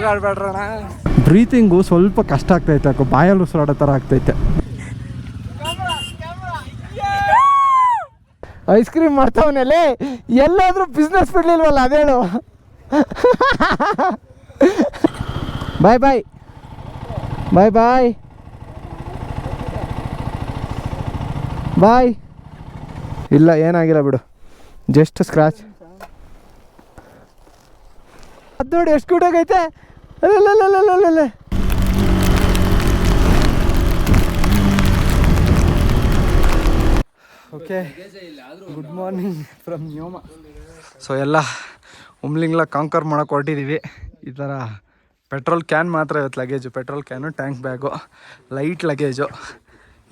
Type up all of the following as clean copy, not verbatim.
ಕೂಗಾಡ್ಬೇಡ್ರಣ. ಬ್ರೀತಿಂಗು ಸ್ವಲ್ಪ ಕಷ್ಟ ಆಗ್ತೈತೆ, ಯಾಕೋ ಬಾಯಲ್ಲಿ ಉಸಿರಾಡೋ ಥರ ಆಗ್ತೈತೆ. ಐಸ್ ಕ್ರೀಮ್ ಮಾಡ್ತಾವನಲ್ಲಿ ಎಲ್ಲಾದ್ರೂ ಬಿಸ್ನೆಸ್ ಬಿಡ್ಲಿಲ್ವಲ್ಲ ಅದೇಳು. ಬಾಯ್ ಬಾಯ್ ಬಾಯ್ ಬಾಯ್ ಬಾಯ್. ಇಲ್ಲ ಏನಾಗಿಲ್ಲ ಬಿಡು, ಜಸ್ಟ್ ಸ್ಕ್ರಾಚ್. ಅದು ನೋಡಿ ಎಷ್ಟು ಕೂಡಾಗೈತೆ. ಅಲ್ಲ okay, good morning from Nyoma. So ಎಲ್ಲ ಉಮ್ಲಿಂಗ್ಲ ಕಾಂಕರ್ ಮಾಡೋಕೆ ಹೊರಟಿದ್ದೀವಿ. ಈ ಥರ ಪೆಟ್ರೋಲ್ ಕ್ಯಾನ್ ಮಾತ್ರ ಇವತ್ತು luggage, petrol can, tank bag, light luggage.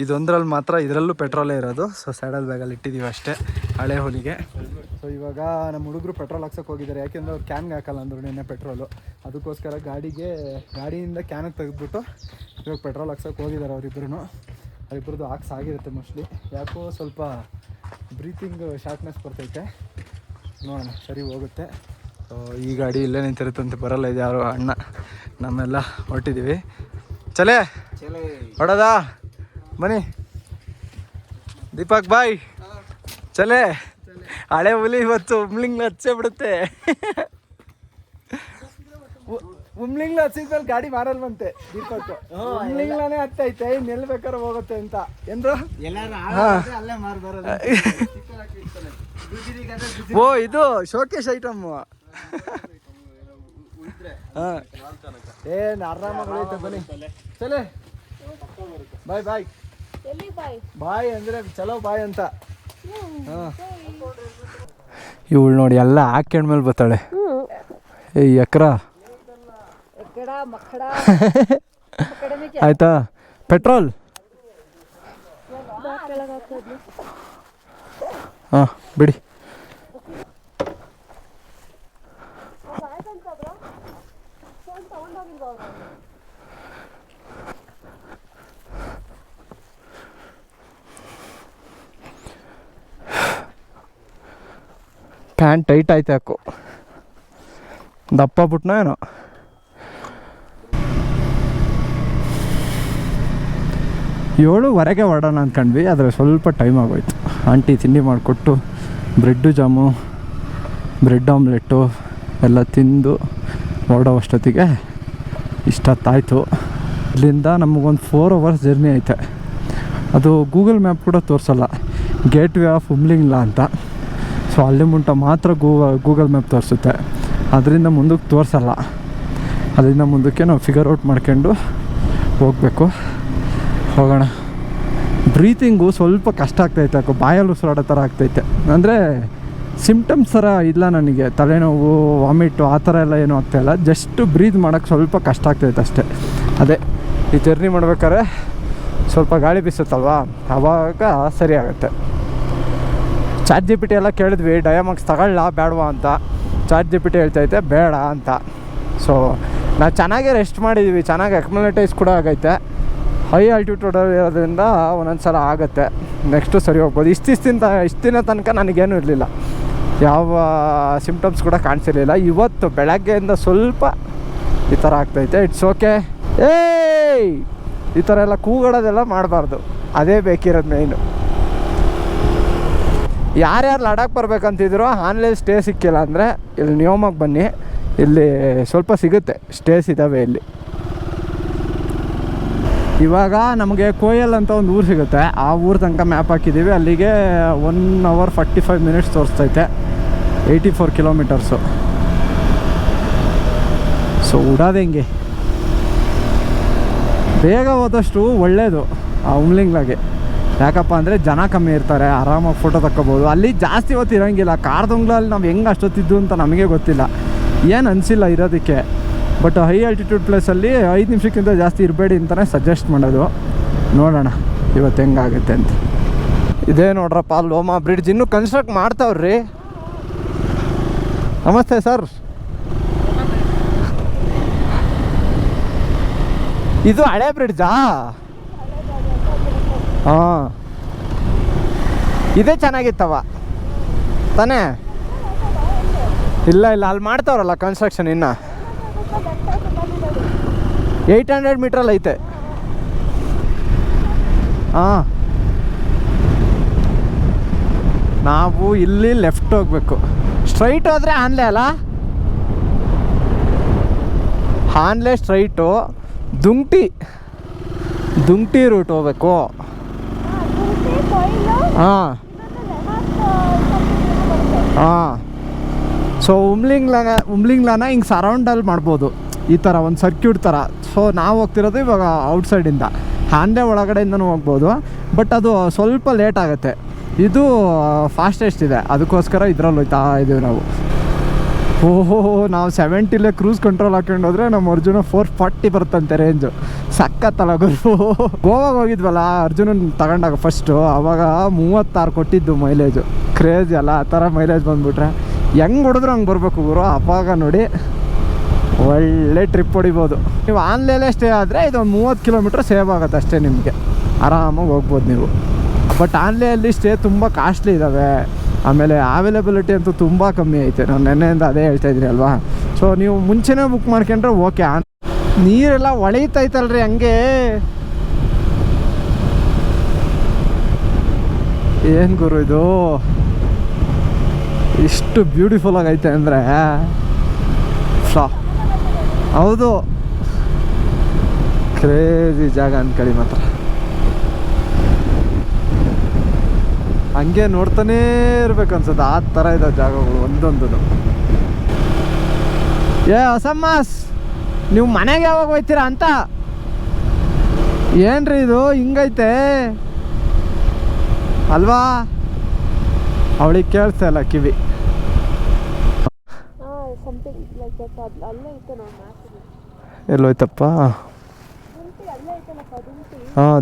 ಇದೊಂದರಲ್ಲಿ ಮಾತ್ರ, ಇದರಲ್ಲೂ ಪೆಟ್ರೋಲೇ ಇರೋದು. ಸೊ ಸ್ಯಾಡಲ್ ಬ್ಯಾಗಲ್ಲಿ ಇಟ್ಟಿದ್ದೀವಿ ಅಷ್ಟೇ, ಹಳೆ ಹೋಲಿಗೆ. ಸೊ ಇವಾಗ ನಮ್ಮ ಹುಡುಗರು ಪೆಟ್ರೋಲ್ ಹಾಕ್ಸೋಕೆ ಹೋಗಿದ್ದಾರೆ, ಯಾಕೆಂದರೆ ಅವ್ರು ಕ್ಯಾನ್ಗೆ ಹಾಕಲ್ಲ ಅಂದರು ನಿನ್ನೆ ಪೆಟ್ರೋಲು. ಅದಕ್ಕೋಸ್ಕರ ಗಾಡಿಯಿಂದ ಕ್ಯಾನಿಗೆ ತೆಗೆದ್ಬಿಟ್ಟು ಇವಾಗ ಪೆಟ್ರೋಲ್ ಹಾಕ್ಸೋಕೆ ಹೋಗಿದ್ದಾರೆ ಅವರಿಬ್ಬರೂ. ಅವರಿಬ್ಬರದ್ದು ಹಾಕ್ಸಾಗಿರುತ್ತೆ ಮೋಸ್ಟ್ಲಿ. ಯಾಕೋ ಸ್ವಲ್ಪ ಬ್ರೀತಿಂಗ್ ಶಾರ್ಟ್ನೆಸ್ ಬರ್ತೈತೆ, ನೋಡೋಣ ಸರಿ ಹೋಗುತ್ತೆ. ಸೊ ಈ ಗಾಡಿ ಇಲ್ಲೇ ನಿಂತಿರುತ್ತಂತೆ, ಬರಲ್ಲ ಇದು ಯಾರು ಅಣ್ಣ. ನಮ್ಮೆಲ್ಲ ಹೊರಟಿದ್ದೀವಿ. ಚಲೇ ಹೊಡೋದಾ ಬನ್ನಿ ದೀಪಕ್ ಬಾಯ್. ಚಲೇ ಹಳೆ ಹುಲಿ ಇವತ್ತು ಉಮ್ಲಿಂಗ್ಲ ಹಚ್ಚೇ ಬಿಡುತ್ತೆ. ಉಮ್ಲಿಂಗ್ಲ ಹಚ್ಚಿದ್ಮೇಲೆ ಗಾಡಿ ಮಾರಲ್ವಂತೆ ದೀಪಕ್. ಉಮ್ಲಿಂಗ್ಲಾನೇ ಹತ್ತೈತೆ, ಇನ್ನೆಲ್ಲಿ ಬೇಕಾದ್ರೆ ಹೋಗುತ್ತೆ ಅಂತ. ಏನ್ರು ಓ ಇದು ಶೋಕೇಶ್ ಐಟಮ್. ಹಾಂ ಏನು ಆರಾಮಾಗಿ ಉಳಿಯುತ್ತೆ ಬನ್ನಿ. ಚಲೇ ಬಾಯ್ ಬಾಯ್ ಬಾಯ್ ಅಂದರೆ ಚಲೋ ಬಾಯ್ ಅಂತ. ಹಾಂ ಇವಳು ನೋಡಿ ಎಲ್ಲ ಹಾಕ್ಕೊಂಡ್ಮೇಲೆ ಬರ್ತಾಳೆ. ಏ ಎಕ್ರ ಆಯ್ತಾ ಪೆಟ್ರೋಲ್. ಹಾಂ ಬಿಡಿ. ಪ್ಯಾಂಟ್ ಟೈಟ್ ಆಯ್ತು ಯಾಕೋ, ದಪ್ಪ ಬಿಟ್ನೋ ಏನೋ. 7:15 ಹೊರಡೋಣ ಅಂದ್ಕೊಂಡ್ವಿ, ಆದರೆ ಸ್ವಲ್ಪ ಟೈಮ್ ಆಗೋಯ್ತು. ಆಂಟಿ ತಿಂಡಿ ಮಾಡಿಕೊಟ್ಟು ಬ್ರೆಡ್ಡು ಜಾಮು, ಬ್ರೆಡ್ ಆಮ್ಲೆಟ್ಟು ಎಲ್ಲ ತಿಂದು ಹೊರಡೋ ಅಷ್ಟೊತ್ತಿಗೆ ಇಷ್ಟೊತ್ತಾಯಿತು. ಇಲ್ಲಿಂದ ನಮಗೊಂದು 4 hours ಜರ್ನಿ ಐತೆ. ಅದು ಗೂಗಲ್ ಮ್ಯಾಪ್ ಕೂಡ ತೋರಿಸಲ್ಲ, ಗೇಟ್ ವೇ ಆಫ್ ಉಮ್ಲಿಂಗ್ಲಾ ಅಂತ. ಸೊ ಅಲ್ಲಿ ಮುಂಟ ಮಾತ್ರ ಗೂಗಲ್ ಮ್ಯಾಪ್ ತೋರಿಸುತ್ತೆ, ಅದರಿಂದ ಮುಂದಕ್ಕೆ ತೋರಿಸಲ್ಲ. ಅದರಿಂದ ಮುಂದಕ್ಕೆ ನಾವು ಫಿಗರ್ ಔಟ್ ಮಾಡ್ಕೊಂಡು ಹೋಗಬೇಕು. ಹೋಗೋಣ. ಬ್ರೀತಿಂಗು ಸ್ವಲ್ಪ ಕಷ್ಟ ಆಗ್ತೈತೆ, ಯಾಕೋ ಬಾಯಲ್ಲಿ ಉಸಿರಾಡೋ ಥರ ಆಗ್ತೈತೆ. ಅಂದರೆ ಸಿಮ್ಟಮ್ಸ್ ಥರ ಇಲ್ಲ ನನಗೆ, ತಲೆನೋವು, ವಾಮಿಟು ಆ ಥರ ಎಲ್ಲ ಏನೂ ಆಗ್ತಾಯಿಲ್ಲ. ಜಸ್ಟ್ ಬ್ರೀತ್ ಮಾಡೋಕ್ಕೆ ಸ್ವಲ್ಪ ಕಷ್ಟ ಆಗ್ತೈತೆ ಅಷ್ಟೇ. ಅದೇ ಈ ಜರ್ನಿ ಮಾಡ್ಬೇಕಾದ್ರೆ ಸ್ವಲ್ಪ ಗಾಳಿ ಬೀಸುತ್ತಲ್ವ, ಆವಾಗ ಸರಿ ಆಗುತ್ತೆ. ChatGPT ಎಲ್ಲ ಕೇಳಿದ್ವಿ, ಡಯಾಮಾಕ್ಸ್ ತಗೊಳ್ಳ ಬೇಡವಾ ಅಂತ. ChatGPT ಹೇಳ್ತೈತೆ ಬೇಡ ಅಂತ. ಸೊ ನಾವು ಚೆನ್ನಾಗೇ ರೆಸ್ಟ್ ಮಾಡಿದ್ದೀವಿ, ಚೆನ್ನಾಗಿ ಅಕ್ಯುಮುಲೇಟೈಸ್ ಕೂಡ ಆಗೈತೆ. ಹೈ ಆಲ್ಟಿಟ್ಯೂಡ್ ಇರೋದ್ರಿಂದ ಒಂದೊಂದು ಸಲ ಆಗುತ್ತೆ, ನೆಕ್ಸ್ಟು ಸರಿ ಹೋಗ್ಬೋದು. ಇಷ್ಟು ದಿನ ತನಕ ನನಗೇನೂ ಇರಲಿಲ್ಲ, ಯಾವ ಸಿಮ್ಟಮ್ಸ್ ಕೂಡ ಕಾಣಿಸಿರಲಿಲ್ಲ. ಇವತ್ತು ಬೆಳಗ್ಗೆಯಿಂದ ಸ್ವಲ್ಪ ಈ ಥರ ಆಗ್ತೈತೆ. It's okay. ಏಯ್ ಈ ಥರ ಎಲ್ಲ ಕೂಗಾಡೋದೆಲ್ಲ ಮಾಡಬಾರ್ದು, ಅದೇ ಬೇಕಿರೋದು ಮೇಯ್ನು. ಯಾರ್ಯಾರು ಲಡಾಖ್ ಬರ್ಬೇಕಂತಿದ್ರು ಆನ್ಲೈನ್ ಸ್ಟೇ ಸಿಕ್ಕಿಲ್ಲ ಅಂದರೆ ಇಲ್ಲಿ ನ್ಯೋಮಕ್ಕೆ ಬನ್ನಿ, ಇಲ್ಲಿ ಸ್ವಲ್ಪ ಸಿಗುತ್ತೆ, ಸ್ಟೇಸ್ ಇದ್ದಾವೆ ಇಲ್ಲಿ. ಇವಾಗ ನಮಗೆ ಕೋಯಲ್ ಅಂತ ಒಂದು ಊರು ಸಿಗುತ್ತೆ, ಆ ಊರು ತನಕ ಮ್ಯಾಪ್ ಹಾಕಿದ್ದೀವಿ. ಅಲ್ಲಿಗೆ 1 hour 45 minutes ತೋರಿಸ್ತೈತೆ, 84 kilometers. ಸೊ ಉಡೋದು ಹೆಂಗೆ, ಬೇಗ ಹೋದಷ್ಟು ಒಳ್ಳೆಯದು ಆ ಉಮ್ಲಿಂಗ್ಲಾಗೆ. ಯಾಕಪ್ಪ ಅಂದರೆ ಜನ ಕಮ್ಮಿ ಇರ್ತಾರೆ, ಆರಾಮಾಗಿ ಫೋಟೋ ತಕ್ಕೋಬೋದು. ಅಲ್ಲಿ ಜಾಸ್ತಿ ಹೊತ್ತು ಇರೋಂಗಿಲ್ಲ. ಕಾರ್ದುಂಗ್ಲಲ್ಲಿ ನಾವು ಹೆಂಗೆ ಅಷ್ಟೊತ್ತಿದ್ದು ಅಂತ ನಮಗೆ ಗೊತ್ತಿಲ್ಲ, ಏನು ಅನಿಸಿಲ್ಲ ಇರೋದಕ್ಕೆ. ಬಟ್ ಹೈ ಆಲ್ಟಿಟ್ಯೂಡ್ ಪ್ಲೇಸಲ್ಲಿ 5 ನಿಮಿಷಕ್ಕಿಂತ ಜಾಸ್ತಿ ಇರಬೇಡಿ ಅಂತಲೇ ಸಜೆಸ್ಟ್ ಮಾಡೋದು. ನೋಡೋಣ ಇವತ್ತು ಹೆಂಗಾಗುತ್ತೆ ಅಂತ. ಇದೇ ನೋಡ್ರಪ್ಪ ಲೋಮಾ ಬ್ರಿಡ್ಜ್ ಇನ್ನೂ ಕನ್ಸ್ಟ್ರಕ್ಟ್ ಮಾಡ್ತಾವ್ರಿ. ನಮಸ್ತೆ ಸರ್. ಇದು ಹಳೆ ಬ್ರಿಡ್ಜಾ? ಹಾಂ ಇದೇ ಚೆನ್ನಾಗಿತ್ತವ ತಾನೇ? ಇಲ್ಲ ಅಲ್ಲಿ ಮಾಡ್ತಾವ್ರಲ್ಲ ಕನ್ಸ್ಟ್ರಕ್ಷನ್ ಇನ್ನು. 800 ಮೀಟ್ರಲ್ಲಿ ಐತೆ. ಹಾಂ, ನಾವು ಇಲ್ಲಿ ಲೆಫ್ಟ್ ಹೋಗ್ಬೇಕು. ಸ್ಟ್ರೈಟ್ ಹೋದರೆ ಆನ್ಲೆ ಅಲ್ಲ, ಆನ್ಲೆ ಸ್ಟ್ರೈಟು ದುಂಗ್ಟಿ ರೂಟ್ ಹೋಗ್ಬೇಕು. ಹಾಂ ಹಾಂ. ಸೊ ಉಮ್ಲಿಂಗ್ಲಾನ ಹಿಂಗೆ ಸರೌಂಡಲ್ಲಿ ಮಾಡ್ಬೋದು, ಈ ಥರ ಒಂದು ಸರ್ಕ್ಯೂಟ್ ಥರ. ಸೊ ನಾವು ಹೋಗ್ತಿರೋದು ಇವಾಗ ಔಟ್ಸೈಡಿಂದ, ಆನ್ಲೆ ಒಳಗಡೆಯಿಂದನೂ ಹೋಗ್ಬೋದು, ಬಟ್ ಅದು ಸ್ವಲ್ಪ ಲೇಟ್ ಆಗುತ್ತೆ. ಇದು ಫಾಸ್ಟೆಸ್ಟ್ ಇದೆ, ಅದಕ್ಕೋಸ್ಕರ ಇದ್ರಲ್ಲಿ ಹೋಗ್ತಾ ಇದ್ದೀವಿ ನಾವು. ಓಹೋ, ನಾವು 70ಲೇ ಕ್ರೂಸ್ ಕಂಟ್ರೋಲ್ ಹಾಕೊಂಡು ಹೋದರೆ ನಮ್ಮ ಅರ್ಜುನ 440 ಬರುತ್ತಂತೆ ರೇಂಜು. ಸಕ್ಕತ್ತಲ್ಲ ಗುರು. ಗೋವಾಗ ಹೋಗಿದ್ವಲ್ಲ ಅರ್ಜುನನ್ ತಗೊಂಡಾಗ ಫಸ್ಟು, ಆವಾಗ 36 ಕೊಟ್ಟಿದ್ದು ಮೈಲೇಜು. ಕ್ರೇಜಿ ಅಲ್ಲ, ಆ ಥರ ಮೈಲೇಜ್ ಬಂದುಬಿಟ್ರೆ ಹೆಂಗೆ ಹೊಡೆದ್ರು ಹಂಗೆ ಬರಬೇಕು ಗುರು. ಅವಾಗ ನೋಡಿ ಒಳ್ಳೆ ಟ್ರಿಪ್ ಹೊಡಿಬೋದು. ನೀವು ಆನ್ಲೈನಲ್ಲೇ ಸ್ಟೇ ಆದರೆ ಇದೊಂದು 30 ಕಿಲೋಮೀಟ್ರ್ ಸೇವ್ ಆಗುತ್ತೆ ಅಷ್ಟೇ, ನಿಮಗೆ ಆರಾಮಾಗಿ ಹೋಗ್ಬೋದು ನೀವು. ಬಟ್ ಆನ್ಲೈನಲ್ಲಿ ಸ್ಟೇ ತುಂಬ ಕಾಸ್ಟ್ಲಿ ಇದ್ದಾವೆ, ಆಮೇಲೆ ಅವೈಲಬಿಲಿಟಿ ಅಂತೂ ತುಂಬ ಕಮ್ಮಿ ಐತೆ. ನಾನು ನೆನ್ನೆಯಿಂದ ಅದೇ ಹೇಳ್ತಾಯಿದ್ದೀನಿ ಅಲ್ವಾ. ಸೊ ನೀವು ಮುಂಚೆನೇ ಬುಕ್ ಮಾಡ್ಕೊಂಡ್ರೆ ಓಕೆ. ನೀರೆಲ್ಲ ಹೊಳೀತೈತಲ್ರಿ ಹಂಗೆ. ಏನು ಗುರು ಇದು ಇಷ್ಟು ಬ್ಯೂಟಿಫುಲ್ ಆಗೈತೆ ಅಂದರೆ. ಹೌದು, ಕ್ರೇಜಿ ಜಾಗ ಅಂದ್ಕೊಳ್ಳಿ ಮಾತ್ರ. ಹಂಗೆ ನೋಡ್ತಾನೇ ಇರ್ಬೇಕು ಅನ್ಸುತ್ತೆ, ಆ ಥರ ಇದ್ದಾವೆ ಜಾಗಗಳು ಒಂದೊಂದು. ಹೊಸಮ್ಮಾಸ್, ನೀವು ಮನೆಗೆ ಯಾವಾಗ ಹೋಗ್ತೀರಾ ಅಂತ. ಏನ್ರಿ ಇದು ಹಿಂಗೈತೆ ಅಲ್ವಾ? ಅವಳಿಗೆ ಕೇಳಿಸ್ತಾ ಇಲ್ಲ ಕಿವಿ. ಎಲ್ಲೋಯ್ತಪ್ಪ? ಹಾಂ,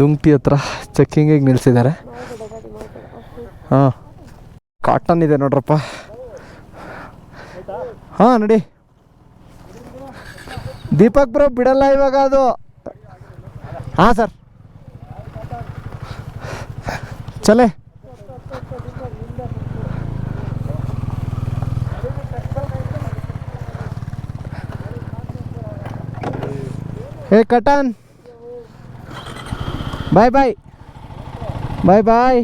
ದುಂಗ್ಟಿ ಹತ್ರ ಚೆಕ್ಕಿಂಗಿಗೆ ನಿಲ್ಸಿದ್ದಾರೆ. ಹಾಂ, ಕಾಟನ್ ಇದೆ ನೋಡ್ರಪ್ಪ. ಹಾಂ ನೋಡಿ, ದೀಪಕ್ ಬ್ರೋ ಬಿಡಲ್ಲ ಇವಾಗ ಅದು. ಹಾಂ ಸರ್, ಚಲೇ. ಹೇ ಕಟನ್, ಬಾಯ್ ಬಾಯ್ ಬಾಯ್ ಬಾಯ್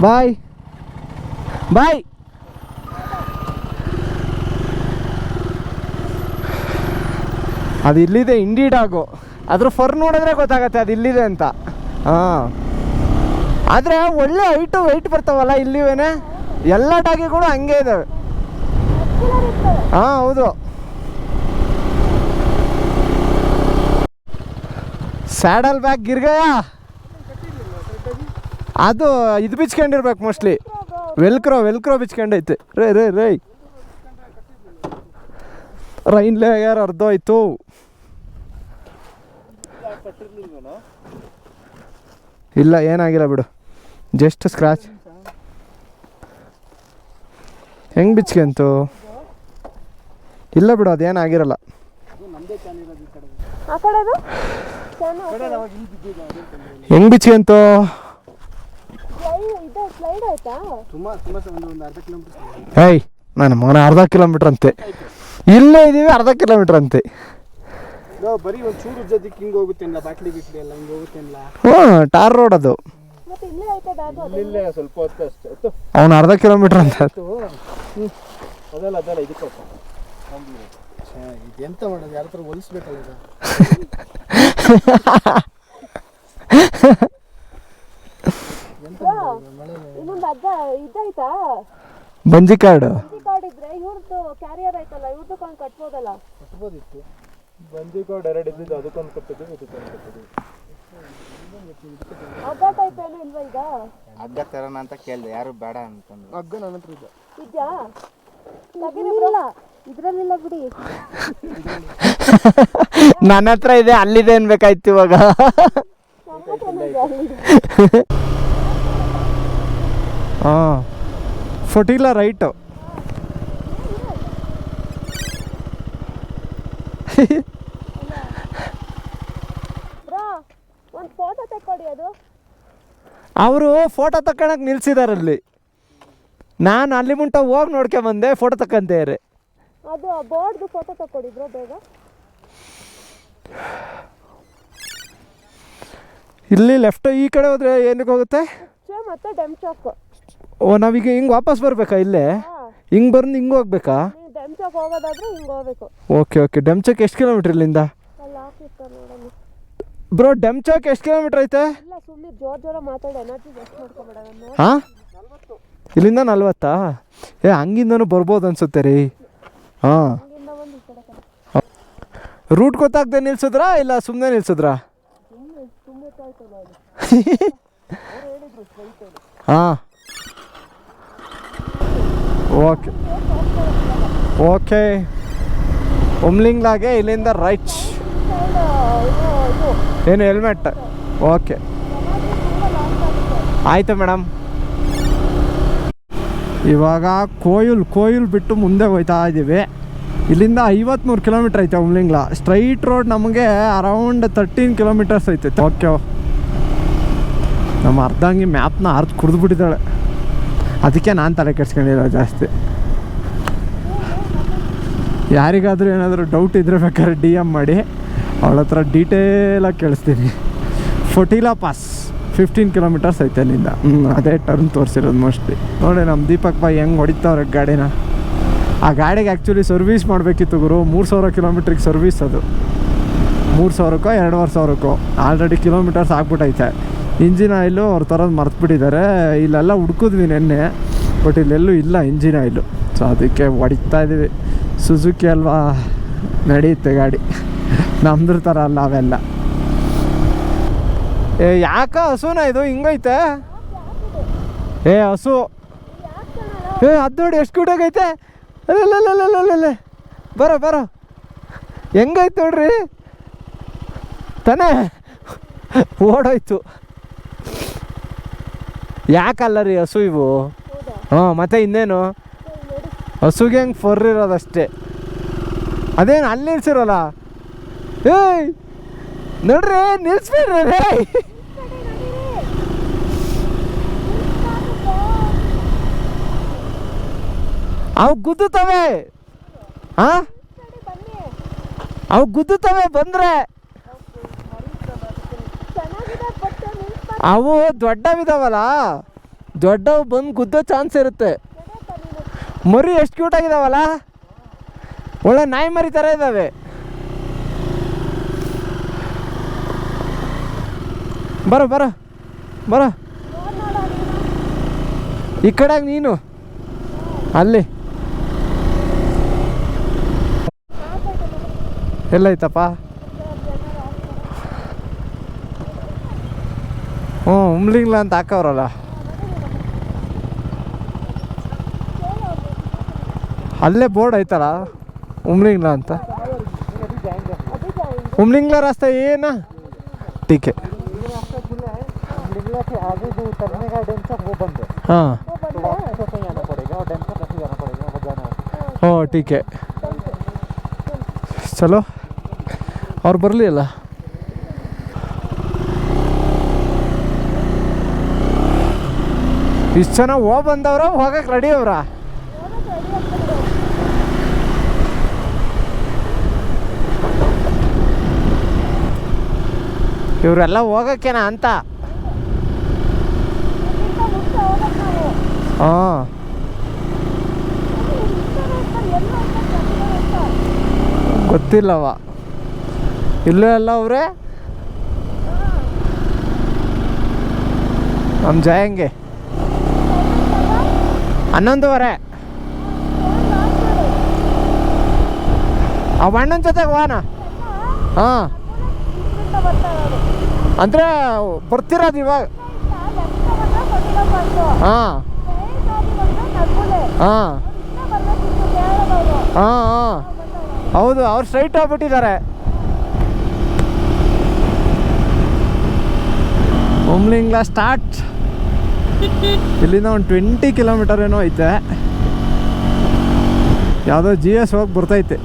ಬಾಯ್ ಬಾಯ್. ಅದು ಇಲ್ಲಿದೆ ಇಂಡಿ ಡಾಗು, ಅದ್ರ ಫರ್ ನೋಡಿದ್ರೆ ಗೊತ್ತಾಗತ್ತೆ ಅದು ಇಲ್ಲಿದೆ ಅಂತ. ಹಾಂ, ಆದರೆ ಒಳ್ಳೆ ಹೈಟು ವೆಯ್ಟ್ ಬರ್ತಾವಲ್ಲ ಇಲ್ಲಿವೇನೆ. ಎಲ್ಲ ಡಾಗಿಗಳು ಹಂಗೆ ಇದ್ದಾವೆ. ಹಾಂ ಹೌದು. ಸ್ಯಾಡಲ್ ಬ್ಯಾಗ್ ಗಿರ್ಗಯ ಅದು ಇದು ಬಿಚ್ಕೊಂಡಿರ್ಬೇಕು ಮೋಸ್ಟ್ಲಿ. ವೆಲ್ಕ್ರೋ ಬಿಚ್ಕೊಂಡೈತೆ. ರೇ ರೈನ್ ಲೇಯರ್ ಅರ್ಧ ಆಯ್ತು. ಇಲ್ಲ, ಏನಾಗಿಲ್ಲ ಬಿಡು, ಜಸ್ಟ್ ಸ್ಕ್ರಾಚ್. ಹೆಂಗೆ ಬಿಚ್ಕೊಂತು? ಇಲ್ಲ ಬಿಡು, ಅದೇನಾಗಿರಲ್ಲ. ಹೆಂಗ್ ಬಿಚ್ಕೊಂತು? ಏಯ್ ನನ್ನ ಮಗನ, ಅರ್ಧ ಕಿಲೋಮೀಟ್ರ್ ಅಂತೆ. ಇಲ್ಲೇ ಇದೀವಿ, ಅರ್ಧ ಕಿಲೋಮೀಟ್ರ್ ಅಂತೆ. ಹ್ಞೂ, ಟಾರ್ ರೋಡ್ ಅದು. ಅವನು ಅರ್ಧ ಕಿಲೋಮೀಟ್ರ್ ಅಂತ. ಎಂತ ಮಾಡೋದು, ಯಾರ ಹತ್ರ ಹೊಲಿಸ್ಬೇಕಲ್ಲ ಇದು. ಬಂಜಿ ಕಾರ್ಡ್ ಇದ್ರೆ ಇವ್ರದ್ದು ಕ್ಯಾರಿಯರ್ ಆಯ್ತಲ್ಲ, ಇವ್ರದ್ದು ಕೊಂಡು ಕಟ್ಬೋದಲ್ಲ. ಕಟ್ಬೋದಿತ್ತು. ಬಂಜಿ ಕಾರ್ಡ್ 2 ಇದ್ದಿದ್ದು, ಅದಕ್ಕೊಂದು ಕಟ್ಟಿದ್ವಿ, ಇದಕ್ಕೊಂದು ಕಟ್ಟಿದ್ವಿ. ಹಗ್ಗ ಟೈಪ್ ಏನು ಇಲ್ವಾ ಈಗ? ಹಗ್ಗ ತರೋಣ ಅಂತ ಕೇಳಿದೆ, ಯಾರು ಬೇಡ ಅಂತಂದ್ರು. ಹಗ್ಗ ನನ್ನ ಹತ್ರ ಇದೆ. ಇದ್ಯಾ? ಇಲ್ಲ, ಇದ್ರಲ್ಲಿಲ್ಲ ಬಿಡಿ. ನನ್ನ ಹತ್ರ ಇದೆ, ಅಲ್ಲಿದೆ ಅನ್ಬೇಕಾಯ್ತು ಇವಾಗ. ಹಾಂ, ಫೋಟಿಲ್ಲ ರೈಟು. ಒಂದು ಫೋಟೋ ತಕ್ಕೊಡಿ. ಅದು ಅವರು ಫೋಟೋ ತಕ್ಕೊಳಕ್ಕೆ ನಿಲ್ಸಿದಾರಲ್ಲಿ. ನಾನು ಅಲ್ಲಿ ಮುಂಟ ಹೋಗಿ ನೋಡ್ಕೊಂಬಂದೆ, ಫೋಟೋ ತಕ್ಕಂತೇರಿ. ಅದು ಬೋರ್ಡ್ದು ಫೋಟೋ ತಕ್ಕೊಡಿದ್ರು ಬೇಗ. ಇಲ್ಲಿ ಲೆಫ್ಟ್ ಈ ಕಡೆ ಹೋದ್ರೆ ಏನಕ್ಕೆ ಹೋಗುತ್ತೆ? ಮತ್ತೆ ಡೆಮ್ ಚಾಕ್. ಓ ನಾವೀಗ ಹಿಂಗೆ ವಾಪಸ್ ಬರಬೇಕಾ ಇಲ್ಲೇ? ಹಿಂಗೆ ಬಂದು ಹಿಂಗೆ ಹೋಗ್ಬೇಕಾ? ಡೆಮ್ ಚಾಕ್ ಹೋಗೋದಾದ್ರೆ ಹಿಂಗೆ ಹೋಗ್ಬೇಕು. ಓಕೆ ಡೆಮ್ ಚಾಕ್ ಎಷ್ಟು ಕಿಲೋಮೀಟ್ರ್ ಇಲ್ಲಿಂದ? ಅಲ್ಲಿ ಹಾಕಿರ್ತಾರೆ ನೋಡೋಣ. ಬ್ರೋ ಡೆಮ್ ಚಾಕ್ ಎಷ್ಟು ಕಿಲೋಮೀಟ್ರ್ ಐತೆ? ಇಲ್ಲ ಸುಮ್ಮನೆ ಜೋರ ಮಾತಾಡಿ ಎನರ್ಜಿ ವೇಸ್ಟ್ ಮಾಡ್ಕೊಬೇಡ. ಹಾಂ ಇಲ್ಲಿಂದ 40? ಹಂಗಿಂದನೂ ಬರ್ಬೋದು ಅನ್ಸುತ್ತೆ ರೀ. ಹಾಂ ರೂಟ್ ಗೊತ್ತಾಗದೆ ನಿಲ್ಸಿದ್ರಾ ಇಲ್ಲ ಸುಮ್ಮನೆ ನಿಲ್ಸಿದ್ರಾ? ಹಾಂ ಓಕೆ ಉಮ್ಲಿಂಗ್ಲಾಗೆ ಇಲ್ಲಿಂದ ರೈಟ್. ಏನು ಹೆಲ್ಮೆಟ್? ಓಕೆ ಆಯಿತು ಮೇಡಮ್. ಇವಾಗ ಕೋಯಿಲ್ ಬಿಟ್ಟು ಮುಂದೆ ಹೋಯ್ತಾ ಇದ್ದೀವಿ. ಇಲ್ಲಿಂದ 53 ಕಿಲೋಮೀಟ್ರ್ ಐತೆ ಉಮ್ಲಿಂಗ್ಲ. ಸ್ಟ್ರೈಟ್ ರೋಡ್ ನಮಗೆ ಅರೌಂಡ್ 13 ಕಿಲೋಮೀಟರ್ಸ್ ಐತೆ. ಓಕೆ ನಮ್ಮ ಅರ್ಧಂಗಿ ಮ್ಯಾಪ್ನ ಕುಡಿದ್ಬಿಟ್ಟಿದ್ದಾಳೆ, ಅದಕ್ಕೆ ನಾನು ತಲೆ ಕೆಡ್ಸ್ಕೊಂಡಿಲ್ಲ ಜಾಸ್ತಿ. ಯಾರಿಗಾದರೂ ಏನಾದರೂ ಡೌಟ್ ಇದ್ರೆ ಬೇಕಾದ್ರೆ DM ಮಾಡಿ, ಅವಳ ಹತ್ರ ಡೀಟೇಲಾಗಿ ಕೇಳಿಸ್ತೀನಿ. ಫೊಟಿಲಾ ಪಾಸ್ 15 ಕಿಲೋಮೀಟರ್ಸ್ ಐತೆ ಅಲ್ಲಿಂದ. ಅದೇ ಟರ್ನ್ ತೋರಿಸಿರೋದು ಮೋಸ್ಟ್ಲಿ. ನೋಡಿ ನಮ್ಮ ದೀಪಕ್ ಬಾಯ್ ಹೆಂಗೆ ಹೊಡಿತಾವ್ರೆ ಗಾಡಿನ. ಆ ಗಾಡಿಗೆ ಆ್ಯಕ್ಚುಲಿ ಸರ್ವೀಸ್ ಮಾಡಬೇಕಿತ್ತು ಗುರು. 3000 ಕಿಲೋಮೀಟ್ರಿಗೆ ಸರ್ವೀಸ್. ಅದು 3000ಕ್ಕೋ 2500ಕ್ಕೋ ಆಲ್ರೆಡಿ ಕಿಲೋಮೀಟರ್ಸ್ ಆಗ್ಬಿಟ್ಟೈತೆ. ಇಂಜಿನ್ ಆಯಿಲು ಅವ್ರು ತರೋದು ಮರ್ತ್ಬಿಟ್ಟಿದ್ದಾರೆ. ಇಲ್ಲೆಲ್ಲ ಹುಡ್ಕಿದ್ವಿ ನೆನ್ನೆ, ಬಟ್ ಇಲ್ಲೆಲ್ಲೂ ಇಲ್ಲ ಇಂಜಿನ್ ಆಯಿಲು. ಸೊ ಅದಕ್ಕೆ ಹೊಡಿತಾ ಇದ್ದೀವಿ. ಸುಜುಕಿ ಅಲ್ವಾ, ನಡೆಯುತ್ತೆ ಗಾಡಿ. ನಮ್ದ್ರ ಥರ ಅಲ್ಲ ಅವೆಲ್ಲ. ಯಾಕ ಹಸುನ ಇದು ಹಿಂಗೈತೆ? ಹಸು ಅದು ನೋಡಿ ಎಷ್ಟು ಕ್ಯೂಟಾಗೈತೆ. ಅಲ್ಲೇ ಬರೋ ಹೆಂಗೈತೆ ನೋಡ್ರಿ ತಾನೇ. ಓಡೋಯ್ತು. ಯಾಕಲ್ಲ ರೀ ಹಸು ಇವು? ಮತ್ತೆ ಇನ್ನೇನು ಹಸುಗೆ ಹೆಂಗೆ ಫರ್ರಿರೋದಷ್ಟೇ. ಅದೇನು ಅಲ್ಲಿ ನಿಲ್ಸಿರೋಲ್ಲ. ನೋಡ್ರಿ ನಿಲ್ಸ್ಬಿಡ್ರಿ. ಅವು ಗುದ್ದುತ್ತವೆ. ಅವು ಗುದ್ದುತ್ತವೆ ಬಂದ್ರೆ. ಅವು ದೊಡ್ಡವಿದಾವಲ್ಲ, ದೊಡ್ಡವು ಬಂದು ಗುದ್ದೋ ಚಾನ್ಸ್ ಇರುತ್ತೆ. ಮರಿ ಎಷ್ಟು ಕ್ಯೂಟ್ ಆಗಿದಾವಲ್ಲ, ಒಳ್ಳೆ ನಾಯಿ ಮರಿ ಥರ ಇದ್ದಾವೆ. ಬರೋ ಈ ಕಡೆಗೆ ನೀನು ಅಲ್ಲಿ ಎಲ್ಲೈತಪ್ಪ? ಉಮ್ಲಿಂಗ್ಲ ಅಂತ ಹಾಕವ್ರಲ್ಲ, ಅಲ್ಲೇ ಬೋರ್ಡ್ ಐತಲ್ಲ ಉಮ್ಲಿಂಗ್ಲ ಅಂತ. उमलिंगला रास्ता ये है ना, ठीक है। आगे जो उतरने का डैम था वो बंद है। हाँ तो वापस से जाना पड़ेगा और डैम तक जाना पड़ेगा, वो जाना है। हो ठीक है, चलो और बरली अಲ್ಲ ಇಷ್ಟು ಜನ ಬಂದವ್ರ ಹೋಗಕ್ಕೆ ರೆಡಿ ಅವ್ರ. ಇವರೆಲ್ಲ ಹೋಗಕ್ಕೇನ ಅಂತ. ಹಾಂ ಗೊತ್ತಿಲ್ಲವ, ಇಲ್ಲೇ ಅಲ್ಲ ಅವ್ರೆ ನಮ್ಮ ಜಯಂಗೆ 11:30 ಆ ಅಣ್ಣನ ಜೊತೆಗೆ ಹೋಗೋಣ. ಹಾಂ ಅಂದರೆ ಬರ್ತಿರೋದು ಇವಾಗ. ಹಾಂ ಹಾಂ ಹಾಂ ಹಾಂ ಹೌದು, ಅವ್ರು ಸ್ಟ್ರೈಟ್ ಹೋಗ್ಬಿಟ್ಟಿದ್ದಾರೆ. ಉಮ್ಲಿಂಗ್ಲ ಸ್ಟಾರ್ಟ್, ಇಲ್ಲಿಂದ ಒಂದು 20 ಕಿಲೋಮೀಟರ್ ಏನೋ ಐತೆ. ಯಾವುದೋ GS ಹೋಗಿ ಬರ್ತೈತೆ.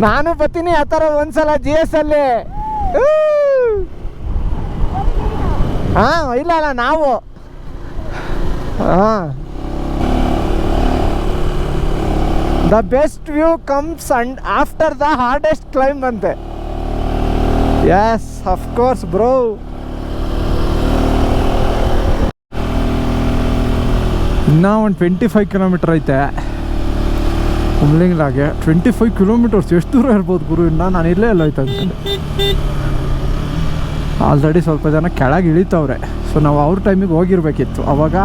ನಾನು ಬರ್ತೀನಿ ಆ ಥರ ಒಂದ್ಸಲ GS ಅಲ್ಲಿ. ಹಾಂ ಇಲ್ಲ ನಾವು ಹಾಂ the best view comes and after the hardest climb ಅಂತೆ. Yes of course bro. ಇನ್ನೂ ಒಂದು 25 ಕಿಲೋಮೀಟರ್ ಐತೆ ಕುಂಬ್ಲಿಂಗ್ಲಾಗೆ. 25 ಕಿಲೋಮೀಟರ್ಸ್ ಎಷ್ಟು ದೂರ ಇರ್ಬೋದು ಗುರು? ಇನ್ನು ನಾನು ಇಲ್ಲೇ ಎಲ್ಲ ಹೋಯ್ತು ಅಂದ್ಕೊಂಡು. ಆಲ್ರೆಡಿ ಸ್ವಲ್ಪ ಜನ ಕೆಳಗೆ ಇಳಿತವ್ರೆ. ಸೊ ನಾವು ಅವ್ರ ಟೈಮಿಗೆ ಹೋಗಿರ್ಬೇಕಿತ್ತು, ಅವಾಗ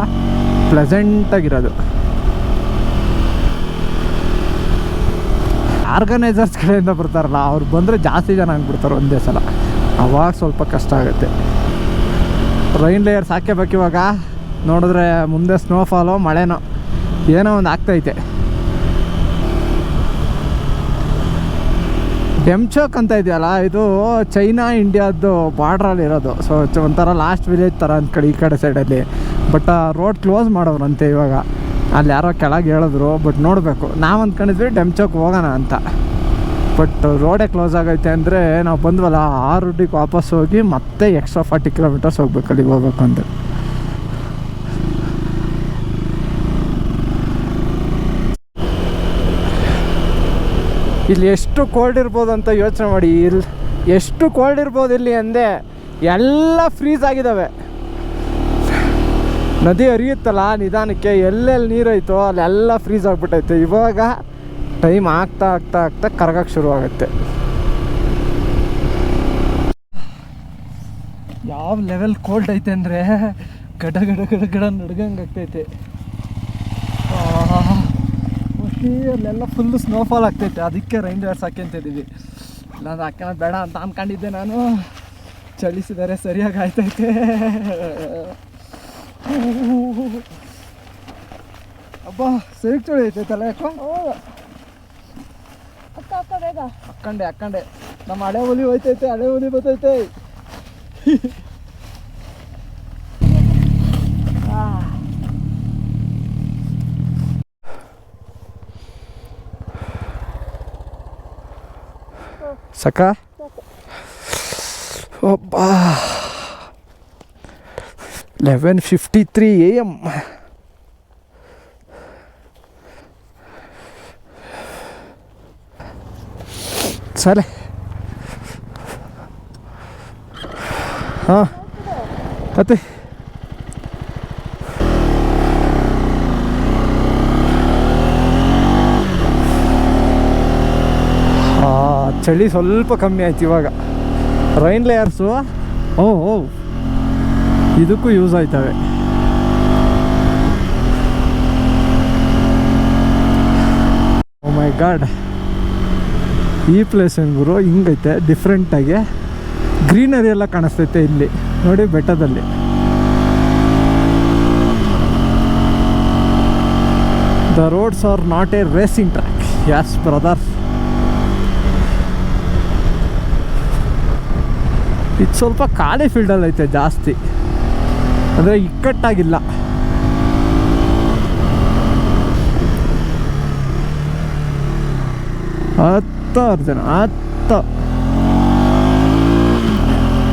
ಪ್ಲೆಸೆಂಟಾಗಿರೋದು. ಆರ್ಗನೈಸರ್ಸ್ ಕಡೆಯಿಂದ ಬರ್ತಾರಲ್ಲ, ಅವ್ರು ಬಂದರೆ ಜಾಸ್ತಿ ಜನ ಆಗ್ಬಿಡ್ತಾರೆ ಒಂದೇ ಸಲ, ಅವಾಗ ಸ್ವಲ್ಪ ಕಷ್ಟ ಆಗುತ್ತೆ. ರೈನ್ ಲೇಯರ್ಸ್ ಹಾಕೇಬೇಕು ಇವಾಗ. ನೋಡಿದ್ರೆ ಮುಂದೆ ಸ್ನೋಫಾಲೋ ಮಳೆನೋ ಏನೋ ಒಂದು ಆಗ್ತೈತೆ. ಡೆಮ್ಚೋಕ್ ಅಂತ ಇದೆಯಲ್ಲ, ಇದು ಚೈನಾ ಇಂಡಿಯಾದ್ದು ಬಾರ್ಡ್ರಲ್ಲಿ ಇರೋದು. ಸೊ ಒಂಥರ ಲಾಸ್ಟ್ ವಿಲೇಜ್ ಥರ ಅಂದ್ಕಡೆ ಈ ಕಡೆ ಸೈಡಲ್ಲಿ. ಬಟ್ ರೋಡ್ ಕ್ಲೋಸ್ ಮಾಡೋರಂತೆ ಇವಾಗ. ಅಲ್ಲಿ ಯಾರೋ ಕೆಳಗೆ ಹೇಳಿದ್ರು, ಬಟ್ ನೋಡಬೇಕು. ನಾವು ಅಂದ್ಕೊಂಡಿದ್ವಿ ಡೆಮ್ಚೋಕ್ ಹೋಗೋಣ ಅಂತ, ಬಟ್ ರೋಡೇ ಕ್ಲೋಸ್ ಆಗೈತೆ ಅಂದರೆ ನಾವು ಬಂದ್ವಲ್ಲ ಆ ರೂಟಿಗೆ ವಾಪಸ್ ಹೋಗಿ ಮತ್ತೆ ಎಕ್ಸ್ಟ್ರಾ 40 ಕಿಲೋಮೀಟರ್ಸ್ ಹೋಗ್ಬೇಕು ಅಲ್ಲಿಗೆ ಹೋಗ್ಬೇಕು ಅಂತ. ಇಲ್ಲಿ ಎಷ್ಟು ಕೋಲ್ಡ್ ಇರ್ಬೋದು ಅಂತ ಯೋಚನೆ ಮಾಡಿ. ಇಲ್ಲಿ ಎಷ್ಟು ಕೋಲ್ಡ್ ಇರ್ಬೋದು ಇಲ್ಲಿ ಅಂದೆ, ಎಲ್ಲ ಫ್ರೀಸ್ ಆಗಿದ್ದಾವೆ. ನದಿ ಹರಿಯುತ್ತಲ್ಲ ನಿಧಾನಕ್ಕೆ, ಎಲ್ಲೆಲ್ಲಿ ನೀರೈತೋ ಅಲ್ಲೆಲ್ಲ ಫ್ರೀಸ್ ಆಗಿಬಿಟ್ಟೈತೆ. ಇವಾಗ ಟೈಮ್ ಆಗ್ತಾ ಆಗ್ತಾ ಆಗ್ತಾ ಕರಗಕ್ಕೆ ಶುರುವಾಗುತ್ತೆ. ಯಾವ ಲೆವೆಲ್ ಕೋಲ್ಡ್ ಐತೆ ಅಂದರೆ ಗಡ ಗಡ ಗಡ ಗಡ ನಡ್ಗಂಗೆ ಆಗ್ತೈತೆ. ಅಲ್ಲೆಲ್ಲ ಫುಲ್ಲು ಸ್ನೋಫಾಲ್ ಆಗ್ತೈತೆ. ಅದಕ್ಕೆ ರೈನ್ ಲೇಯರ್ಸ್ ಹಾಕ್ಯಂತಿದ್ದೀವಿ. ಇಲ್ಲಾಂದ್ರೆ ಹಾಕೋಣ ಬೇಡ ಅಂತ ಅಂದ್ಕೊಂಡಿದ್ದೆ ನಾನು. ಚಳಿಸಿದರೆ ಸರಿಯಾಗಿ ಆಯ್ತೈತೆ. ಅಬ್ಬಾ ಸರಿ ಚಳಿ ಐತೈತಲ್ಲ ಯಾಕೋ. ಅಕ್ಕ ಅಕ್ಕ ಬೇಗ ಅಕ್ಕಂಡೆ ನಮ್ಮ ಹಳೆ ಹುಲಿ ಹೋಯ್ತೈತೆ, ಹಳೆ ಹುಲಿ ಬರ್ತೈತೆ. ಸಕ ಒಬ್ಬಾ 11:53 AM. ಸರಿ ಹಾಂ ಮತ್ತೆ ಚಳಿ ಸ್ವಲ್ಪ ಕಮ್ಮಿ ಆಯ್ತು ಇವಾಗ. ರೈನ್ ಲೇಯರ್ಸು ಓ ಇದಕ್ಕೂ ಯೂಸ್ ಆಯ್ತವೆ. ಓ ಮೈ ಗಾಡ್, ಈ ಪ್ಲೇಸ್ ಹೆಂಗುರು ಹಿಂಗೈತೆ ಡಿಫ್ರೆಂಟಾಗಿ. ಗ್ರೀನರಿ ಎಲ್ಲ ಕಾಣಿಸ್ತೈತೆ ಇಲ್ಲಿ ನೋಡಿ ಬೆಟ್ಟದಲ್ಲಿ. The roads are not a racing track. Yes brother. ಇದು ಸ್ವಲ್ಪ ಖಾಲಿ ಫೀಲ್ಡಲ್ಲಿ ಐತೆ ಜಾಸ್ತಿ, ಅಂದರೆ ಇಕ್ಕಟ್ಟಾಗಿಲ್ಲ. ಜನ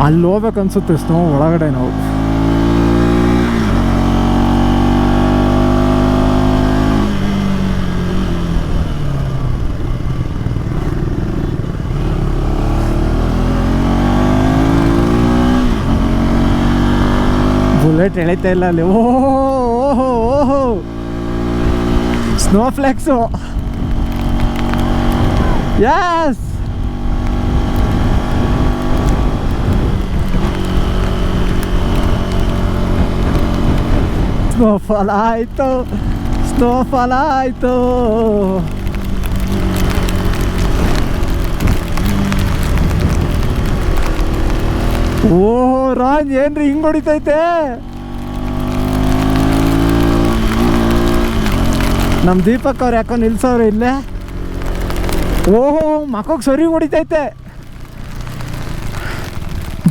ಅಲ್ಲಿ ಹೋಗ್ಬೇಕು ಅನ್ಸುತ್ತೆ ಸ್ನೋ ಒಳಗಡೆ ನಾವು. ಬುಲೆಟ್ ಎಳಿತಾ ಇಲ್ಲ ಅಲ್ಲಿ. ಓಹೋ ಓಹೋ ಸ್ನೋ ಫ್ಲೆಕ್ಸು. ಯಸ್ ಸ್ನೋಫಾಲ್ ಆಯಿತು, ಸ್ನೋಫಾಲ್ ಆಯಿತು. ಓಹೋ ರಾಜ್ ಏನ್ರಿ ಹಿಂಗ್ ಹೊಡಿತೈತೆ. ನಮ್ಮ ದೀಪಕ್ ಅವ್ರು ಯಾಕೋ ನಿಲ್ಸವ್ರೆ ಇಲ್ಲೇ. ಓಹೋ ಮಕ್ಕಳಿಗೆ ಸರಿ ಹೊಡಿತೈತೆ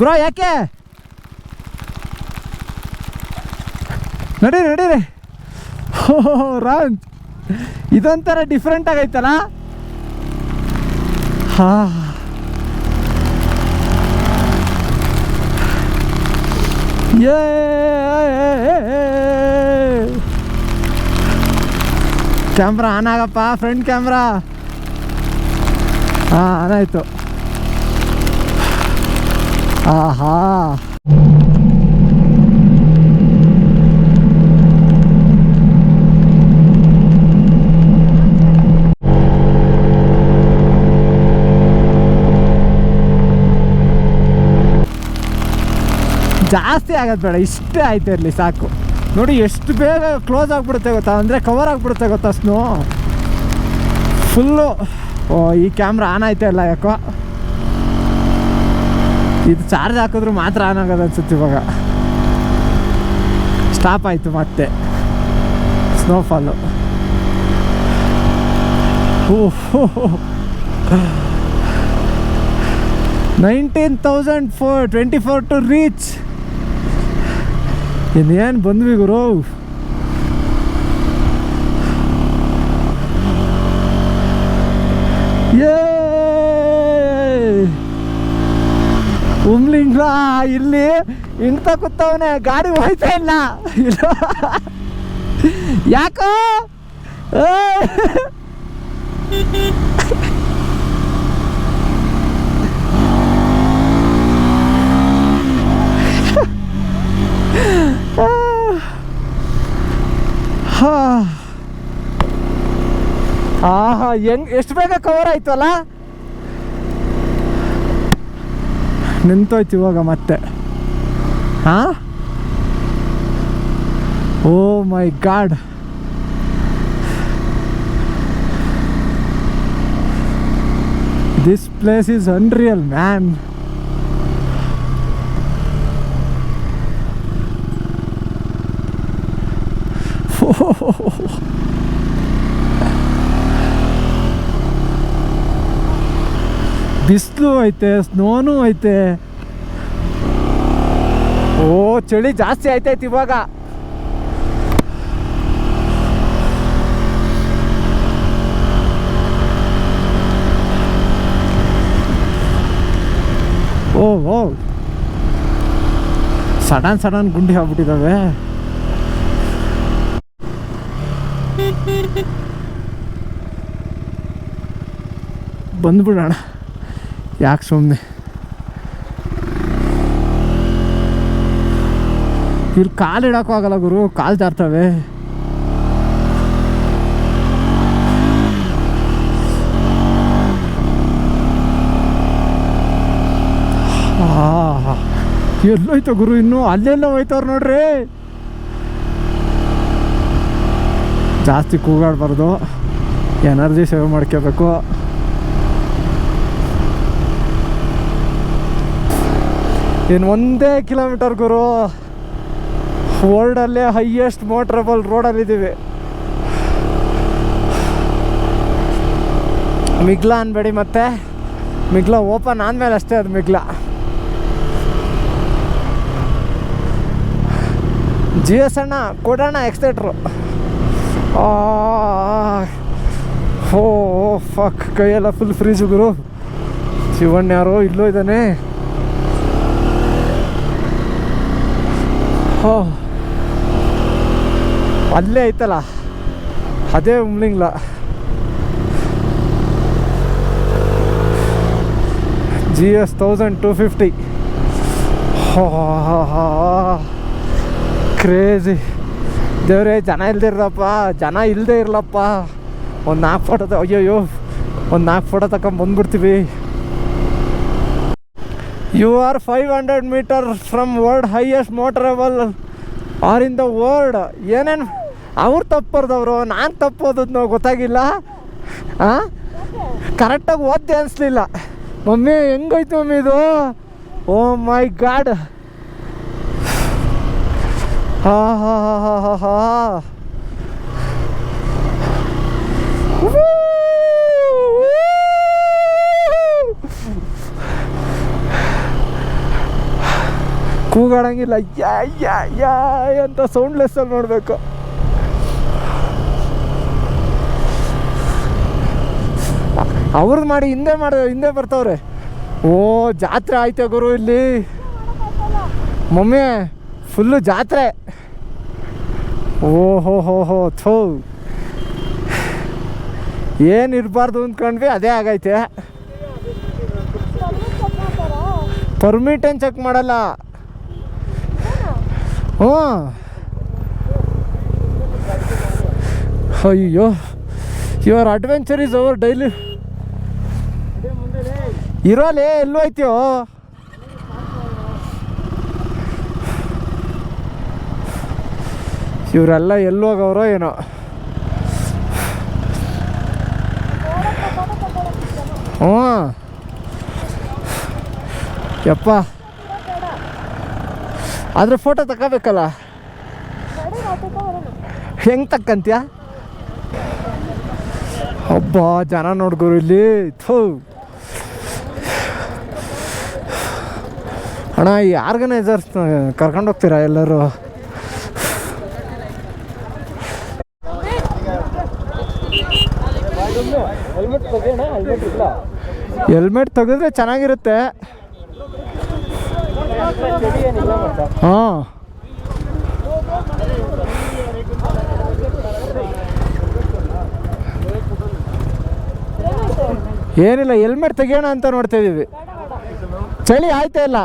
ಬ್ರೋ. ಯಾಕೆ ನಡೀರಿ. ಓಹೋ ರಾಜ್ ಇದೊಂಥರ ಡಿಫ್ರೆಂಟ್ ಆಗೈತಲ್ಲ. ಹಾ ಯೇ ಕ್ಯಾಮ್ರಾ ಆನ್ ಆಗಪ್ಪ, ಫ್ರಂಟ್ ಕ್ಯಾಮ್ರಾ. ಹಾಂ, ಆನ್ ಆಯಿತು. ಆಹಾ, ಜಾಸ್ತಿ ಆಗೋದು ಬೇಡ, ಇಷ್ಟೇ ಆಯ್ತು ಇರಲಿ ಸಾಕು. ನೋಡಿ ಎಷ್ಟು ಬೇಗ ಕ್ಲೋಸ್ ಆಗಿಬಿಡುತ್ತೆ ಗೊತ್ತಾ, ಅಂದರೆ ಕವರ್ ಆಗಿಬಿಡುತ್ತೆ ಗೊತ್ತಾ ಸ್ನೋ ಫುಲ್ಲು. ಓ, ಈ ಕ್ಯಾಮ್ರಾ ಆನ್ ಆಯ್ತಾ ಇಲ್ಲ ಯಾಕೋ. ಇದು ಚಾರ್ಜ್ ಹಾಕಿದ್ರು ಮಾತ್ರ ಆನ್ ಆಗೋದು ಅನ್ಸುತ್ತೆ. ಇವಾಗ ಸ್ಟಾಪ್ ಆಯಿತು ಮತ್ತೆ ಸ್ನೋಫಾಲು. ಓಹೋ, 19,424 ಟು ರೀಚ್. ಇನ್ನೇನು ಬಂದ್ವಿ ಗುರು. ಉಮ್ಲಿಂಗ್ಲ ಇಲ್ಲಿ ಇಂತ ಕೂತವನೆ, ಗಾಡಿ ಹೋಯ್ತಾ ಇಲ್ಲ ಯಾಕೋ. ಆಹಾ, ಎಷ್ಟು ಬೇಗ ಕವರ್ ಆಯ್ತು ಅಲ್ಲ. ನಿಂತೋಯ್ತು ಇವಾಗ ಮತ್ತೆ. ಹಾಂ, oh my god. This place is unreal man. ಬಿಸಿಲು ಐತೆ, ಸ್ನೋನು ಐತೆ. ಓ, ಚಳಿ ಜಾಸ್ತಿ ಆಯ್ತೈತೆ ಇವಾಗ. ಓ, ಸಡನ್ ಗುಂಡಿ ಆಗ್ಬಿಟ್ಟಿದ್ದಾವೆ. ಬಂದ್ಬಿಡೋಣ, ಯಾಕೆ ಸುಮ್ಮನೆ. ಇವ್ರು ಕಾಲು ಇಡೋಕ್ಕೂ ಆಗಲ್ಲ ಗುರು, ಕಾಲು ಜಾರ್ತವೆ. ಎಲ್ಲೋಯ್ತು ಗುರು, ಇನ್ನೂ ಅಲ್ಲೆಲ್ಲ ಹೋಯ್ತವ್ರು ನೋಡ್ರಿ. ಜಾಸ್ತಿ ಕೂಗಾಡಬಾರ್ದು, ಎನರ್ಜಿ ಸೇವ್ ಮಾಡ್ಕೋಬೇಕು. ಇನ್ನು 1 ಕಿಲೋಮೀಟರ್ ಗುರು. ವರ್ಲ್ಡಲ್ಲೇ ಹೈಯೆಸ್ಟ್ ಮೋಟ್ರಬಲ್ ರೋಡಲ್ಲಿದ್ದೀವಿ. ಮಿಗ್ಲ ಅನ್ಬೇಡಿ ಮತ್ತೆ, ಮಿಗ್ಲ ಓಪನ್ ಆದಮೇಲೆ ಅಷ್ಟೇ ಅದು ಮಿಗ್ಲ. GS ಅಣ್ಣ ಕೊಡೋಣ ಎಕ್ಸೆಟ್ರು. ಓ ಫಕ್, ಕೈಯೆಲ್ಲ ಫುಲ್ ಫ್ರೀಜು ಗುರು. ಶಿವಣ್ಣ ಯಾರೋ ಇಲ್ಲೋ ಇದ್ದಾನೆ. ಅಲ್ಲೇ ಐತಲ್ಲ, ಅದೇ ಉಮ್ಲಿಂಗ್ಲ. GS 1250. ಕ್ರೇಜಿ. ದೇವ್ರೇ, ಜನ ಇಲ್ಲದೆ ಇರಲಪ್ಪ. ಒಂದು 4 ಫೋಟೋ ಅಯ್ಯಯ್ಯೋ, ಒಂದು 4 ಫೋಟೋ ತಗೊಂಡ್ಬಂದ್ಬಿಡ್ತೀವಿ. You are 500 metre from world highest motorable ಆರ್ ಇನ್ ದ ವರ್ಲ್ಡ್. ಏನೇನು ಅವ್ರು ತಪ್ಪರ್ದವರು, ನಾನು ತಪ್ಪೋದನ್ನು ಗೊತ್ತಾಗಿಲ್ಲ. ಕರೆಕ್ಟಾಗಿ ಓದ್ದೆ ಅನಿಸ್ಲಿಲ್ಲ. ಮಮ್ಮಿ ಹೆಂಗೋಯ್ತು ಮಮ್ಮಿ ಇದು? ಓ ಮೈ ಗಾಡ್. ಹಾ ಕೂಗಾಡಂಗಿಲ್ಲ, ಯಾ ಅಂತ ಸೌಂಡ್ಲೆಸ್ಸಲ್ಲಿ ನೋಡಬೇಕು. ಅವ್ರದ್ದು ಮಾಡಿ ಹಿಂದೆ ಬರ್ತವ್ರೆ. ಓ, ಜಾತ್ರೆ ಆಯ್ತೆ ಗುರು ಇಲ್ಲಿ. ಮಮ್ಮಿ ಫುಲ್ಲು ಜಾತ್ರೆ. ಓಹೋ ಹೋ ಹೋ ಥೋ, ಏನಿರಬಾರ್ದು ಅಂದ್ಕೊಂಡ್ವಿ ಅದೇ ಆಗೈತೆ. ಪರ್ಮಿಟ್ ಏನು ಚೆಕ್ ಮಾಡಲ್ಲ. ಹ್ಞೂ ಅಯ್ಯೋ, your adventure is over daily. ಇರೋಲೇ ಎಲ್ಲೂ ಐತಿಯೋ. ಇವರೆಲ್ಲ ಎಲ್ಲೋಗವ್ರೋ ಏನೋ. ಹ್ಞೂ ಯಪ್ಪ, ಆದರೆ ಫೋಟೋ ತಗೋಬೇಕಲ್ಲ. ಹೆಂಗೆ ತಕ್ಕಂತೀಯ? ಒಬ್ಬ ಜನ ನೋಡ್ಗೋರು ಇಲ್ಲಿ. ಥೂ ಅಣ್ಣ, ಈ ಆರ್ಗನೈಸರ್ಸ್ ಕರ್ಕೊಂಡೋಗ್ತೀರಾ ಎಲ್ಲರೂ? ಹೆಲ್ಮೆಟ್ ತೆಗೆದ್ರೆ ಚೆನ್ನಾಗಿರುತ್ತೆ. ಹಾಂ, ಏನಿಲ್ಲ, ಹೆಲ್ಮೆಟ್ ತೆಗಿಯೋಣ ಅಂತ ನೋಡ್ತಾ ಇದ್ದೀವಿ. ಚಳಿ ಆಯ್ತಾ ಇಲ್ಲ.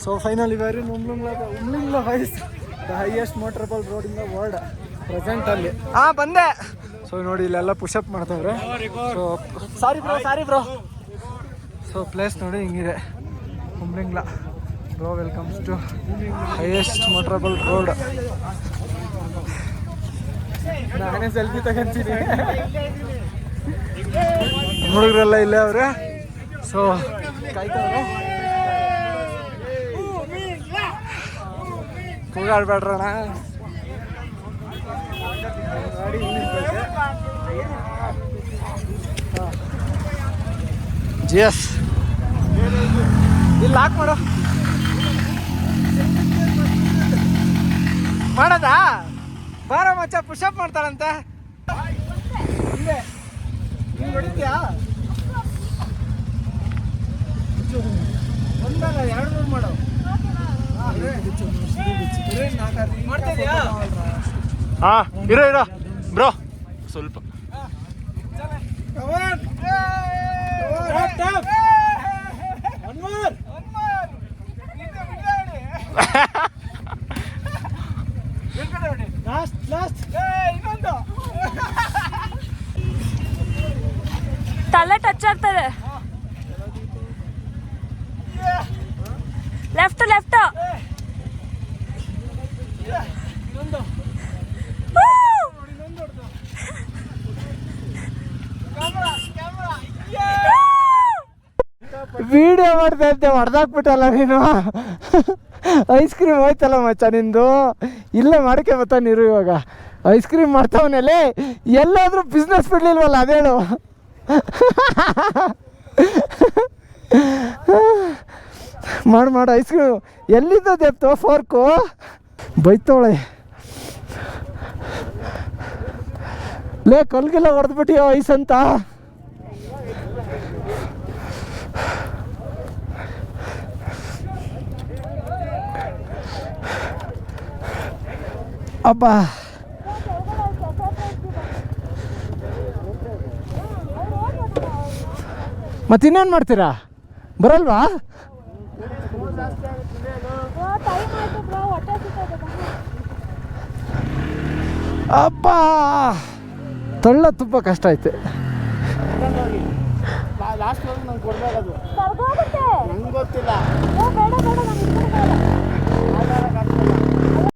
So finally very Umling La has the highest motorable road in the world ಪ್ರೆಸೆಂಟಲ್ಲಿ. ಹಾಂ ಬಂದೆ. ಸೊ ನೋಡಿ ಇಲ್ಲೆಲ್ಲ ಪುಷಪ್ ಮಾಡ್ತಾವ್ರೆ. So sorry bro. So place ನೋಡಿ ಹಿಂಗಿದೆ, Umling La. Bro welcomes to highest motorable road. ನಾನೇ ಸೆಲ್ಫಿ ತಗೊಂತೀನಿ. ಹುಡುಗರೆಲ್ಲ ಇಲ್ಲೇ ಅವ್ರೆ. ಸೊ ಕಾಯ್ತವ್ರೆ. ಕೂಗಾಡ್ಬೇಡ್ರಣ. ಜಿ ಎಸ್ ಇಲ್ಲಿ ಲಾಕ್ ಮಾಡು. ಮಾಡೋದಾ? ಬಾರ ಮಚ್ಚ, ಪುಷಪ್ ಮಾಡ್ತಾರಂತೆ. ನೀನು ಹೊಡಿತೀಯಾ? ಒಂದಲ್ಲ 2-3 ಮಾಡು. ಹಾಂ ಇರೋ ಬ್ರೋ, ಸ್ವಲ್ಪ ತಲೆ ಟಚ್ ಆಗ್ತದೆ. ಲೆಫ್ಟ್ ವಿಡಿಯೋ ಮಾಡ್ತಾ ಇದ್ದೆ, ಹೊಡೆದಾಕ್ಬಿಟ್ಟಲ್ಲ ನೀನು. ಐಸ್ ಕ್ರೀಮ್ ಹೋಯ್ತಲ್ಲ ಮಚ್ಚ ನಿಂದು. ಇಲ್ಲೇ ಮಾಡಕ್ಕೆ ಬರ್ತಾನಿರು. ಇವಾಗ ಐಸ್ ಕ್ರೀಮ್ ಮಾಡ್ತಾವನಲ್ಲೇ, ಎಲ್ಲಾದರೂ ಬಿಸ್ನೆಸ್ ಬಿಡ್ಲಿಲ್ವಲ್ಲ ಅದೇಳು. ಮಾಡು ಐಸ್ ಕ್ರೀಮ್. ಎಲ್ಲಿದ್ದ ದೇಪ್ತೋ ಫೋರ್ಕು? ಬೈತವಳೆ ಲೇ, ಕಲ್ಗೆಲ್ಲ ಹೊಡೆದ್ಬಿಟ್ಟಿಯೋ ಐಸ್ ಅಂತ. ಅಬ್ಬ, ಮತ್ತಿನ್ನೇನು ಮಾಡ್ತೀರಾ? ಬರಲ್ವಾ? ಅಪ್ಪ, ತಳ್ಳ ತುಂಬ ಕಷ್ಟ ಐತೆ. ಲಾಸ್ಟ್ ನಂಗೆ ಕೊಡ್ಬೇಕದು, ನಂಗೆ ಗೊತ್ತಿಲ್ಲ. ಬೇಡ